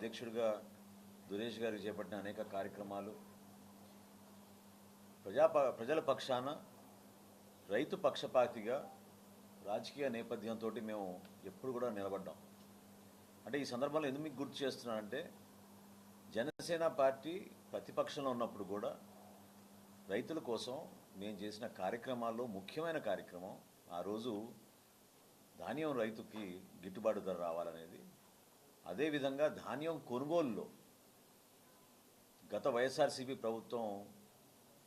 అధ్యక్షుడిగా దురేష్ గారికి చేపట్టిన అనేక కార్యక్రమాలు ప్రజల పక్షాన రైతు పక్షపాతిగా రాజకీయ నేపథ్యంతో మేము ఎప్పుడు కూడా నిలబడ్డాం. అంటే ఈ సందర్భంలో ఎందుకు మీకు గుర్తు చేస్తున్నానంటే, జనసేన పార్టీ ప్రతిపక్షంలో ఉన్నప్పుడు కూడా రైతుల కోసం మేము చేసిన కార్యక్రమాల్లో ముఖ్యమైన కార్యక్రమం ఆ రోజు ధాన్యం రైతుకి గిట్టుబాటు ధర రావాలనేది. అదేవిధంగా ధాన్యం కొనుగోలులో గత వైఎస్ఆర్సీపీ ప్రభుత్వం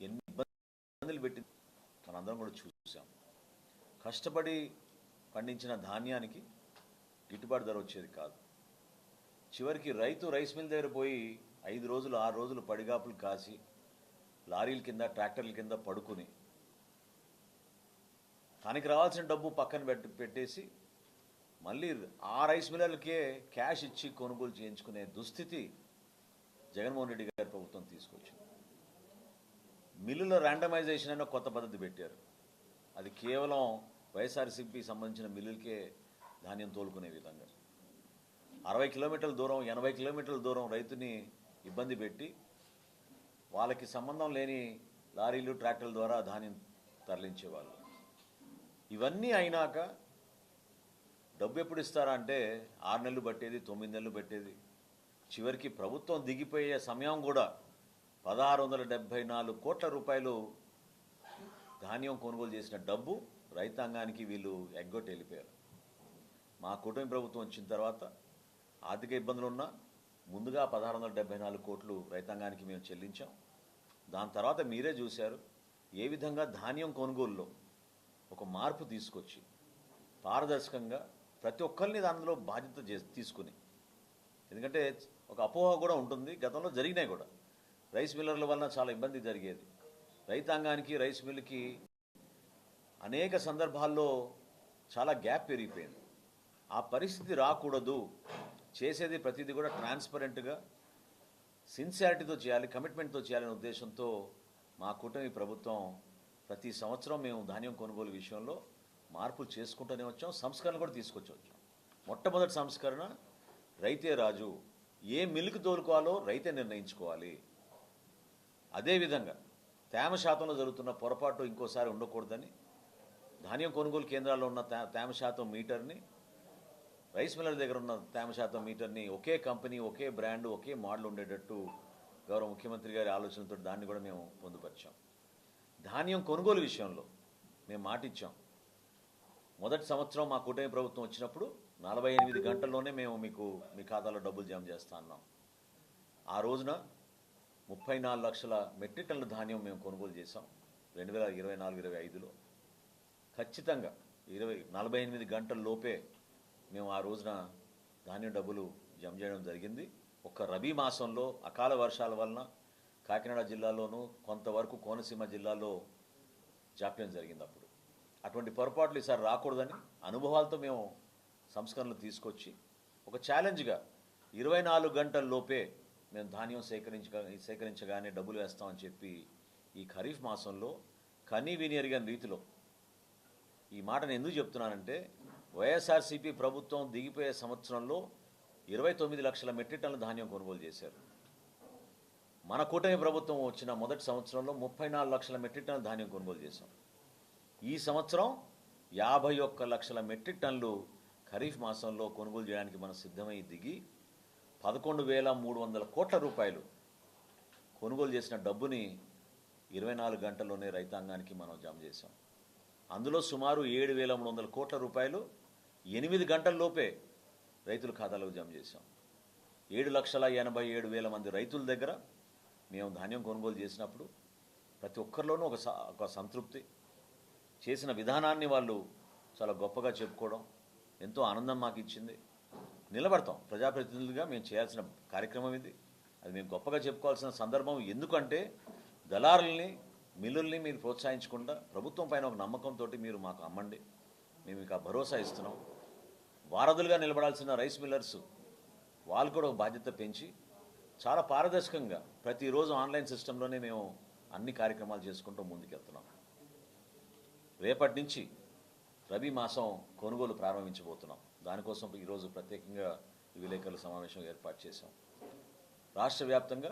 ఎన్ని ఇబ్బందులు పెట్టింది మనందరం కూడా చూసాం. కష్టపడి పండించిన ధాన్యానికి గిట్టుబాటు ధర వచ్చేది కాదు. చివరికి రైతు రైస్ మిల్ దగ్గర పోయి 5 రోజులు 6 రోజులు పడిగాపులు కాసి లారీల కింద ట్రాక్టర్ల కింద పడుకుని తనకి రావాల్సిన డబ్బు పక్కన పెట్టేసి మళ్ళీ ఆ రైస్ మిల్లర్లకే క్యాష్ ఇచ్చి కొనుగోలు చేయించుకునే దుస్థితి జగన్మోహన్ రెడ్డి గారి ప్రభుత్వం తీసుకొచ్చింది. మిల్లుల ర్యాండమైజేషన్ అనే కొత్త పద్ధతి పెట్టారు. అది కేవలం వైఎస్ఆర్సీపీ సంబంధించిన మిల్లులకే ధాన్యం తోలుకునే విధంగా 60 కిలోమీటర్ల దూరం 80 కిలోమీటర్ల దూరం రైతుని ఇబ్బంది పెట్టి వాళ్ళకి సంబంధం లేని లారీలు ట్రాక్టర్ల ద్వారా ధాన్యం తరలించేవాళ్ళు. ఇవన్నీ అయినాక డబ్బు ఎప్పుడు ఇస్తారా అంటే 6 నెలలు పట్టేది, 9 నెలలు పెట్టేది. చివరికి ప్రభుత్వం దిగిపోయే సమయం కూడా 1674 కోట్ల రూపాయలు ధాన్యం కొనుగోలు చేసిన డబ్బు రైతాంగానికి వీళ్ళు ఎగ్గొట్టి వెళ్ళిపోయారు. మా కూటమి ప్రభుత్వం వచ్చిన తర్వాత ఆర్థిక ఇబ్బందులు ఉన్నా ముందుగా 1674 కోట్లు రైతాంగానికి మేము చెల్లించాం. దాని తర్వాత మీరే చూశారు ఏ విధంగా ధాన్యం కొనుగోలులో ఒక మార్పు తీసుకొచ్చి పారదర్శకంగా ప్రతి ఒక్కరిని దానిలో బాధ్యత తీసుకుని, ఎందుకంటే ఒక అపోహ కూడా ఉంటుంది, గతంలో జరిగినాయి కూడా. రైస్ మిల్లర్ల వలన చాలా ఇబ్బంది జరిగేది. రైతాంగానికి రైస్ మిల్లుకి అనేక సందర్భాల్లో చాలా గ్యాప్ పెరిగిపోయింది. ఆ పరిస్థితి రాకూడదు, చేసేది ప్రతిదీ కూడా ట్రాన్స్పరెంట్గా సిన్సియారిటీతో చేయాలి, కమిట్మెంట్తో చేయాలనే ఉద్దేశంతో మా కూటమి ప్రభుత్వం ప్రతి సంవత్సరం మేము ధాన్యం కొనుగోలు విషయంలో మార్పులు చేసుకుంటూనే వచ్చాం, సంస్కరణ కూడా తీసుకొచ్చాం. మొట్టమొదటి సంస్కరణ రైతే రాజు, ఏ మిల్లుకు తోలుకోవాలో రైతే నిర్ణయించుకోవాలి. అదేవిధంగా తేమ శాతంలో జరుగుతున్న పొరపాటు ఇంకోసారి ఉండకూడదని ధాన్యం కొనుగోలు కేంద్రాల్లో ఉన్న తేమ శాతం మీటర్ని, రైస్ మిల్లర్ దగ్గర ఉన్న తేమ శాతం మీటర్ని ఒకే కంపెనీ, ఒకే బ్రాండ్, ఒకే మోడల్ ఉండేటట్టు గౌరవ ముఖ్యమంత్రి గారి ఆలోచనతో దాన్ని కూడా మేము పొందుపరిచాం. ధాన్యం కొనుగోలు విషయంలో మేము మాటిచ్చాం. మొదటి సంవత్సరం మా కూటమి ప్రభుత్వం వచ్చినప్పుడు 48 గంటల్లోనే మేము మీ ఖాతాలో డబ్బులు జమ చేస్తా అన్నాం. ఆ రోజున 34 లక్షల మెట్రిక్ టన్నుల ధాన్యం మేము కొనుగోలు చేసాం 2024-25లో. ఖచ్చితంగా 48 గంటల లోపే మేము ఆ రోజున ధాన్యం డబ్బులు జమ చేయడం జరిగింది. ఒక్క రబీ మాసంలో అకాల వర్షాల వలన కాకినాడ జిల్లాలోనూ కొంతవరకు కోనసీమ జిల్లాలో జాప్యం జరిగింది. అప్పుడు అటువంటి పొరపాట్లు ఈసారి రాకూడదని అనుభవాలతో మేము సంస్కరణలు తీసుకొచ్చి ఒక ఛాలెంజ్గా 24 గంటల లోపే మేము ధాన్యం సేకరించగానే డబ్బులు వేస్తామని చెప్పి ఈ ఖరీఫ్ మాసంలో కనీ విని ఎరుగని రీతిలో, ఈ మాటను ఎందుకు చెప్తున్నానంటే, వైఎస్ఆర్సీపీ ప్రభుత్వం దిగిపోయే సంవత్సరంలో 29 లక్షల మెట్రిక్ టన్నుల ధాన్యం కొనుగోలు చేశారు. మన కూటమి ప్రభుత్వం వచ్చిన మొదటి సంవత్సరంలో 34 లక్షల మెట్రిక్ టన్నుల ధాన్యం కొనుగోలు చేశాం. ఈ సంవత్సరం 51 లక్షల మెట్రిక్ టన్నులు ఖరీఫ్ మాసంలో కొనుగోలు చేయడానికి మనం సిద్ధమై దిగి 11,300 కోట్ల రూపాయలు కొనుగోలు చేసిన డబ్బుని 24 గంటల్లోనే రైతాంగానికి మనం జమ చేశాం. అందులో సుమారు 7,300 కోట్ల రూపాయలు 8 గంటల్లోపే రైతుల ఖాతాలోకి జమ చేశాం. 7,87,000 మంది రైతుల దగ్గర మేము ధాన్యం కొనుగోలు చేసినప్పుడు ప్రతి ఒక్కరిలోనూ ఒక సంతృప్తి, చేసిన విధానాన్ని వాళ్ళు చాలా గొప్పగా చెప్పుకోవడం ఎంతో ఆనందం మాకు ఇచ్చింది. నిలబడతాం, ప్రజాప్రతినిధులుగా మేము చేయాల్సిన కార్యక్రమం ఇది. అది మేము గొప్పగా చెప్పుకోవాల్సిన సందర్భం. ఎందుకంటే దళారుల్ని, మిల్లుల్ని మీరు ప్రోత్సహించకుండా ప్రభుత్వం పైన ఒక నమ్మకంతో మీరు మాకు అమ్మండి, మేము మీకు ఆ భరోసా ఇస్తున్నాం. వారధులుగా నిలబడాల్సిన రైస్ మిల్లర్స్ వాళ్ళు కూడా ఒక బాధ్యత పెంచి చాలా పారదర్శకంగా ప్రతిరోజు ఆన్లైన్ సిస్టంలోనే మేము అన్ని కార్యక్రమాలు చేసుకుంటూ ముందుకెళ్తున్నాం. రేపటి నుంచి రబీ మాసం కొనుగోలు ప్రారంభించబోతున్నాం. దానికోసం ఈరోజు ప్రత్యేకంగా విలేకరుల సమావేశం ఏర్పాటు చేశాం. రాష్ట్ర వ్యాప్తంగా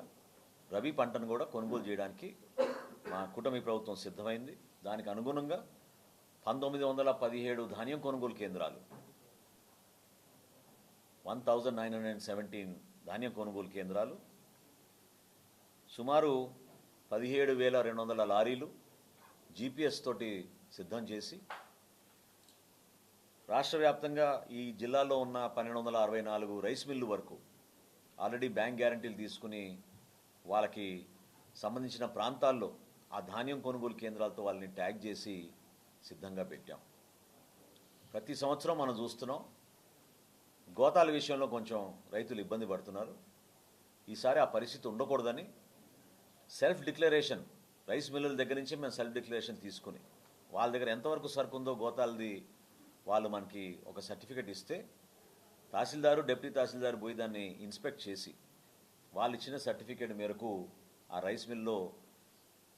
రబీ పంటను కూడా కొనుగోలు చేయడానికి మా కూటమి ప్రభుత్వం సిద్ధమైంది. దానికి అనుగుణంగా 1917 ధాన్యం కొనుగోలు కేంద్రాలు, 1917 ధాన్యం కొనుగోలు కేంద్రాలు, సుమారు 17,200 లారీలు జీపీఎస్ తోటి సిద్ధం చేసి రాష్ట్ర వ్యాప్తంగా ఈ జిల్లాలో ఉన్న 1264 రైస్ మిల్లు వరకు ఆల్రెడీ బ్యాంక్ గ్యారంటీలు తీసుకుని వాళ్ళకి సంబంధించిన ప్రాంతాల్లో ఆ ధాన్యం కొనుగోలు కేంద్రాలతో వాళ్ళని ట్యాగ్ చేసి సిద్ధంగా పెట్టాం. ప్రతి సంవత్సరం మనం చూస్తున్నాం, గోతాల విషయంలో కొంచెం రైతులు ఇబ్బంది పడుతున్నారు. ఈసారి ఆ పరిస్థితి ఉండకూడదని సెల్ఫ్ డిక్లరేషన్, రైస్ మిల్లుల దగ్గర నుంచి మేము సెల్ఫ్ డిక్లరేషన్ తీసుకుని వాళ్ళ దగ్గర ఎంతవరకు సరుకు ఉందో గోతాలది వాళ్ళు మనకి ఒక సర్టిఫికెట్ ఇస్తే తహసీల్దారు, డిప్యూటీ తహసీల్దారు పోయి దాన్ని ఇన్స్పెక్ట్ చేసి వాళ్ళు ఇచ్చిన సర్టిఫికేట్ మేరకు ఆ రైస్ మిల్లో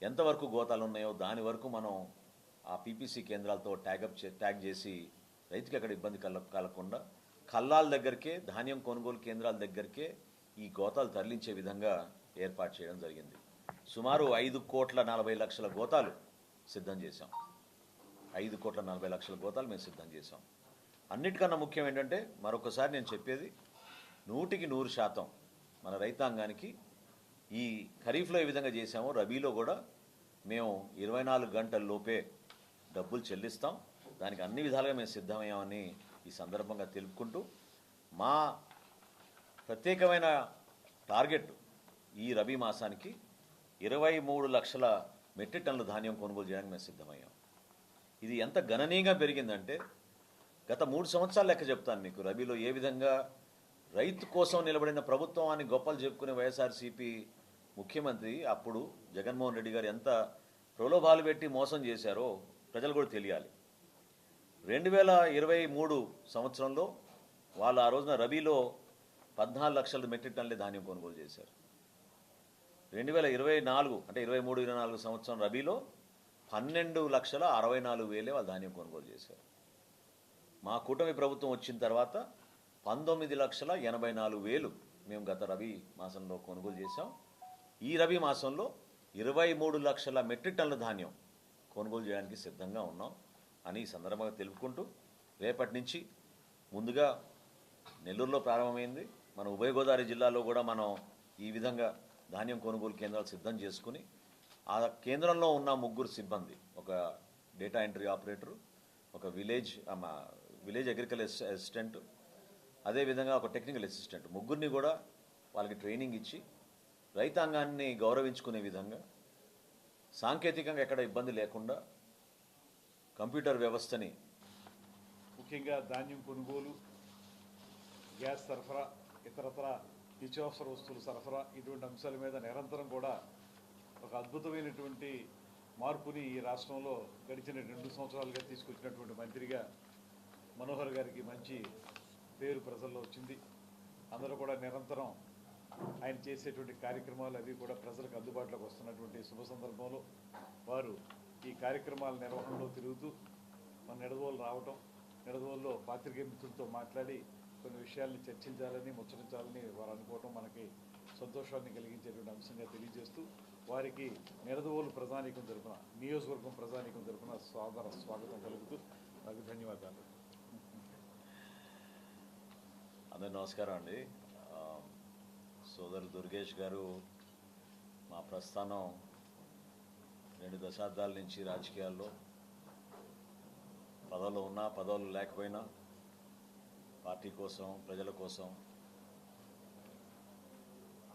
ఎంతవరకు గోతాలు ఉన్నాయో దాని వరకు మనం ఆ పీపీసీ కేంద్రాలతో ట్యాగ్ చేసి రైతుకి అక్కడ ఇబ్బంది కలగకుండా కల్లాల దగ్గరికే, ధాన్యం కొనుగోలు కేంద్రాల దగ్గరికే ఈ గోతాలు తరలించే విధంగా ఏర్పాటు చేయడం జరిగింది. సుమారు 5,40,00,000 గోతాలు సిద్ధం చేశాం. 5,40,00,000 గోతాలు మేము సిద్ధం చేశాం. అన్నిటికన్నా ముఖ్యం ఏంటంటే, మరొకసారి నేను చెప్పేది, 100% మన రైతాంగానికి ఈ ఖరీఫ్లో ఏ విధంగా చేశామో రబీలో కూడా మేము 24 గంటల లోపే డబ్బులు చెల్లిస్తాం. దానికి అన్ని విధాలుగా మేము సిద్ధమయ్యామని ఈ సందర్భంగా తెలుపుకుంటూ, మా ప్రత్యేకమైన టార్గెట్ ఈ రబీ మాసానికి 23 లక్షల మెట్రిక్ టన్నుల ధాన్యం కొనుగోలు చేయడానికి మేము సిద్ధమయ్యాం. ఇది ఎంత గణనీయంగా పెరిగిందంటే, గత 3 సంవత్సరాలు లెక్క చెప్తాను మీకు. రబీలో ఏ విధంగా రైతు కోసం నిలబడిన ప్రభుత్వం అని గొప్పలు చెప్పుకునే వైఎస్ఆర్సీపీ ముఖ్యమంత్రి అప్పుడు జగన్మోహన్ రెడ్డి గారు ఎంత ప్రలోభాలు పెట్టి మోసం చేశారో ప్రజలు కూడా తెలియాలి. 2023 సంవత్సరంలో వాళ్ళు ఆ రోజున రబీలో 14 లక్షల మెట్రిక్ టన్నుల ధాన్యం కొనుగోలు చేశారు. 2024 అంటే 23-24 సంవత్సరం రబీలో 12,64,000 వాళ్ళు ధాన్యం కొనుగోలు చేశారు. మా కూటమి ప్రభుత్వం వచ్చిన తర్వాత 19,84,000 మేము గత రబీ మాసంలో కొనుగోలు చేశాం. ఈ రబీ మాసంలో 23 లక్షల మెట్రిక్ టన్నుల ధాన్యం కొనుగోలు చేయడానికి సిద్ధంగా ఉన్నాం అని ఈ సందర్భంగా తెలుపుకుంటూ, రేపటి నుంచి ముందుగా నెల్లూరులో ప్రారంభమైంది. మన ఉభయ గోదావరి జిల్లాలో కూడా మనం ఈ విధంగా ధాన్యం కొనుగోలు కేంద్రాలు సిద్ధం చేసుకుని ఆ కేంద్రంలో ఉన్న 3 సిబ్బంది, ఒక డేటా ఎంట్రీ ఆపరేటరు, ఒక విలేజ్ అగ్రికల్చర్ అసిస్టెంట్, అదేవిధంగా ఒక టెక్నికల్ అసిస్టెంట్, 3 కూడా వాళ్ళకి ట్రైనింగ్ ఇచ్చి రైతాంగాన్ని గౌరవించుకునే విధంగా, సాంకేతికంగా ఎక్కడ ఇబ్బంది లేకుండా కంప్యూటర్ వ్యవస్థని, ముఖ్యంగా ధాన్యం కొనుగోలు, గ్యాస్ సరఫరా, ఇతరత్ర నిత్యావసర వస్తువుల సరఫరా, ఇటువంటి అంశాల మీద నిరంతరం కూడా ఒక అద్భుతమైనటువంటి మార్పుని ఈ రాష్ట్రంలో గడిచిన 2 సంవత్సరాలుగా తీసుకొచ్చినటువంటి మంత్రిగా మనోహర్ గారికి మంచి పేరు ప్రజల్లో వచ్చింది. అందరూ కూడా నిరంతరం ఆయన చేసేటువంటి కార్యక్రమాలు అవి కూడా ప్రజలకు అందుబాటులోకి వస్తున్నటువంటి శుభ సందర్భంలో వారు ఈ కార్యక్రమాల నిర్వహణలో తిరుగుతూ మన నిడదవోలు రావటం, నిడదవోలులో పాత్రికేయ మిత్రులతో మాట్లాడి కొన్ని విషయాల్ని చర్చించాలని, ముచ్చరించాలని వారు అనుకోవటం మనకి సంతోషాన్ని కలిగించేటువంటి అంశంగా తెలియజేస్తూ, వారికి నిడదవోలు ప్రజానీకం తరపున, నియోజకవర్గం ప్రజానీకం తరపున సాదర స్వాగతం కలుగుతూ నాకు ధన్యవాదాలు. అందరికీ నమస్కారం అండి. సోదరులు దుర్గేష్ గారు మా ప్రస్థానం 2 దశాబ్దాల నుంచి రాజకీయాల్లో పదవులు ఉన్నా పదవులు లేకపోయినా పార్టీ కోసం, ప్రజల కోసం,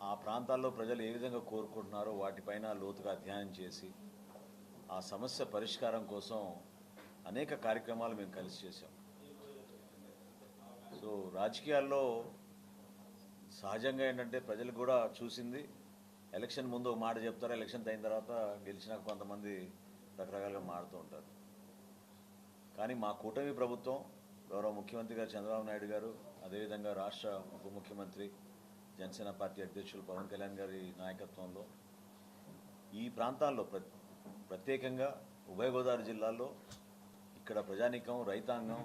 ఆ ప్రాంతాల్లో ప్రజలు ఏ విధంగా కోరుకుంటున్నారో వాటిపైన లోతుగా అధ్యయనం చేసి ఆ సమస్య పరిష్కారం కోసం అనేక కార్యక్రమాలు మేము కలిసి చేశాం. సో రాజకీయాల్లో సహజంగా ఏంటంటే ప్రజలు కూడా చూసింది, ఎలక్షన్ ముందు ఒక మాట చెప్తారు, ఎలక్షన్ అయిన తర్వాత గెలిచినాక కొంతమంది రకరకాలుగా మారుతూ ఉంటారు. కానీ మా కూటమి ప్రభుత్వం, గౌరవ ముఖ్యమంత్రి గారు చంద్రబాబు నాయుడు గారు, అదేవిధంగా రాష్ట్ర ఉప ముఖ్యమంత్రి జనసేన పార్టీ అధ్యక్షులు పవన్ కళ్యాణ్ గారి నాయకత్వంలో ఈ ప్రాంతాల్లో ప్రత్యేకంగా ఉభయ గోదావరి జిల్లాల్లో ఇక్కడ ప్రజానీకం, రైతాంగం